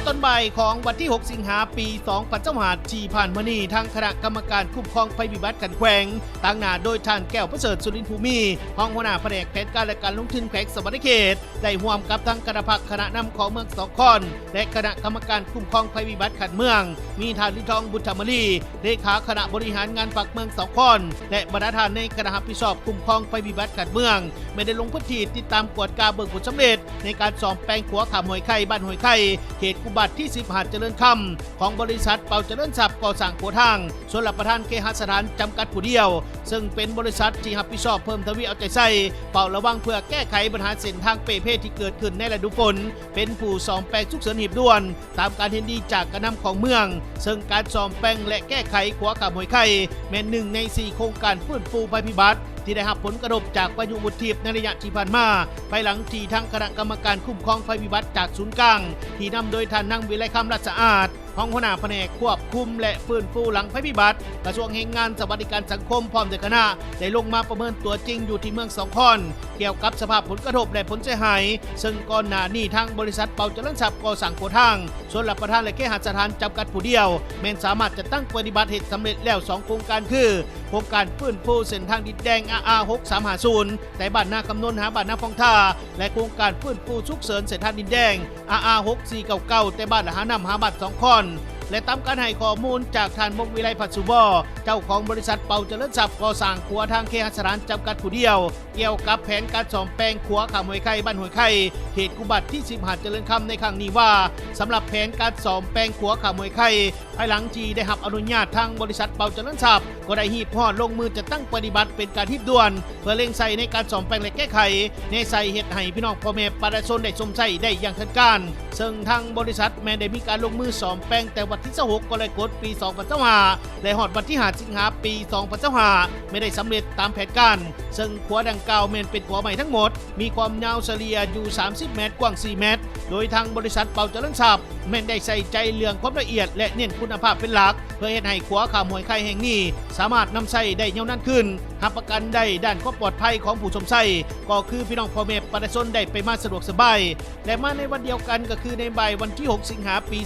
ต้นบ่ายของวันที่ 6 สิงหาคม ปี2025ที่ผ่านมานี้ทางคณะกรรมการคุ้มครองภัยพิบัติกันแขวงตั้งหน้าโดยท่านแก้วประเสริฐสุรินทร์ภูมิรองหัวหน้าแผนกแผนการและการลงทุนแขวงสวรรณเขตได้ร่วมกับทางคณะพักคณะนำของเมืองสองคอนและคณะกรรมการคุ้มครองภัยพิบัติขันเมืองมีท่านลิทองบุญธรรมลีเลขาคณะบริหารงานฝักเมืองสองคอนและบรรดาท่านในคณะรับผิดชอบคุ้มครองภัยพิบัติขันเมืองไม่ได้ลงพื้นที่ติดตามกวดกาเบิกผลสำเร็จในการซ่อมแปลงขัวขามหอยไข่บ้านหอยไข่เขตกุบัตที่10หาดเจริญคำของบริษัทเป่าเจริญทรัพย์ก่อสร้างขัวทางส่วนหลักประธานเคหสถานจำกัดผู้เดียวซึ่งเป็นบริษัทที่รับผิดชอบเพิ่มทวีเอาใจใส่เป่าระวังเพื่อแก้ไขปัญหาเส้นทางเปเพที่เกิดขึ้นในฤดูฝนเป็นผู้ซ่อมแปลงฉุกเฉินหีบด่วนตามการเห็นดีจากการนำของเมืองซึ่งการซ่อมแปลงและแก้ไขขัวขามหอยไข่เป็นหนึ่งใน4โครงการฟื้นฟูภัยพิบัติที่ได้รับผลกระทบจากพายุบุตรทิพย์ในระยะที่ผ่านมาภายหลังที่ทางคณะกรรมการคุ้มครองภัยพิบัติจากศูนย์กลางที่นำโดยท่านนางวิไลคำรัชสะอาดห้องหัวหน้าแผนกควบคุมและฟื้นฟูหลังภัยพิบัติกระทรวงแรงงานสวัสดิการสังคมพร้อมด้วยคณะได้ลงมาประเมินตัวจริงอยู่ที่เมืองสองคอนเกี่ยวกับสภาพผลกระทบและผลเสียหายซึ่งก่อนหน้านี้ทางบริษัทเป่าเจริญทรัพย์ก่อสร้างโคทางส่วนหลักประธานและเคหสถานจำกัดผู้เดียวแม้นสามารถจะตั้งปฏิบัติเหตุสำเร็จแล้ว2โครงการคือโครงการฟื้นฟูเส้นทางดินแดง RR6350 แต่บ้านนาคำนนหาบ้านนาฟองท่าและโครงการฟื้นฟูฉุกเฉินเส้นทางดินแดง RR6499 แต่บ้านละหานำหาบ้าน2คอนและตามการให้ข้อมูลจากท่านมกวิไลพัฒน์สุบอเจ้าของบริษัทเป่าเจริญทรัพย์ก่อสร้างขัวทางเคหสถานจำกัดผู้เดียวเกี่ยวกับแผนการซ่อมแปลงขัวขามหอยไข่บ้านหอยไข่เขตกุบัตที่10หาดเจริญคำในครั้งนี้ว่าสำหรับแผนการซ่อมแปลงขัวขามหอยไข่ภายหลังที่ได้รับอนุญาตทางบริษัทเป่าเจริญทรัพย์ก็ได้หีบห่อลงมือจะตั้งปฏิบัติเป็นการหีบด่วนเพื่อเร่งใส่ในการซ่อมแปลงและแก้ไขในใส่เหตุให้พี่น้องพ่อแม่ประชาชนได้สมใส่ได้อย่างทันการซึ่งทางบริษัทแม้ได้มีการลงมือซ่อมแปลงแต่วันที่26กรกฎาคมปี2025และหอดวันที่5สิงหาคมปี2025ไม่ได้สำเร็จตามแผนการซึ่งขัวดังกล่าวเป็นขัวใหม่ทั้งหมดมีความยาวเฉลี่ยอยู่30เมตรกว้าง4เมตรโดยทางบริษัทเป่าเจริญทรัพย์แม้ได้ใส่ใจเรื่องความละเอียดและเน้นคุณภาพเป็นหลักเพื่อให้ขัวขามหอยไข่แห่งนี้สามารถนำใส่ได้ยาวนานขึ้นรับประกันได้ด้านความปลอดภัยของผู้ชมใส่ก็คือพี่น้องพ่อแม่ประชาชนได้ไปมาสะดวกสบายและมาในวันเดียวกันก็คือในบ่ายวันที่6สิงหาคมปี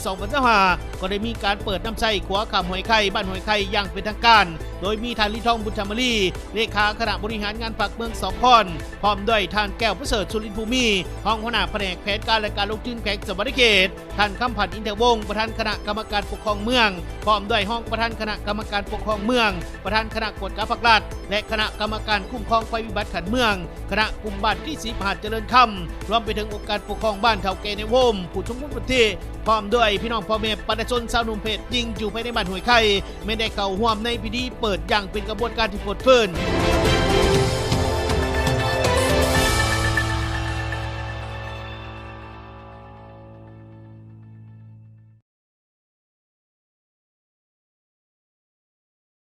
2025ก็ได้มีการเปิดน้ำใส่ขัวขามหอยไข่บ้านหอยไข่อย่างเป็นทางการโดยมีท่านลิทองบุญธรรมลีเลขาคณะบริหารงานฝักเมืองสองคอนพร้อมด้วยท่านแก้วประเสริฐสุรินทร์ภูมิรองหัวหน้าแผนกแผนการและการลงทุนแขวงสวรรณเขตท่านคำผันอินเทอร์วงศ์ประธานคณะกรรมการปกครองเมืองพร้อมด้วยห้องประธานคณะกรรมการปกครองเมืองประธานคณะกฎการภาครัฐและคณะกรรมการคุ้มครองภัยพิบัติขันเมืองคณะกลุ่มบ้านที่10หาดเจริญคำรวมไปถึงองค์การปกครองบ้านเฒ่าแก่ในโวมผู้ชุมนุมพื้นที่พร้อมด้วยพี่น้องพ่อแม่ประชาชนชาวหนุ่มเพชรยิงอยู่ภายในบ้านหอยไข่ไม่ได้เข้าร่วมในพิธีเปิดอย่างเป็นกระบวนการที่โปรดเพิ่น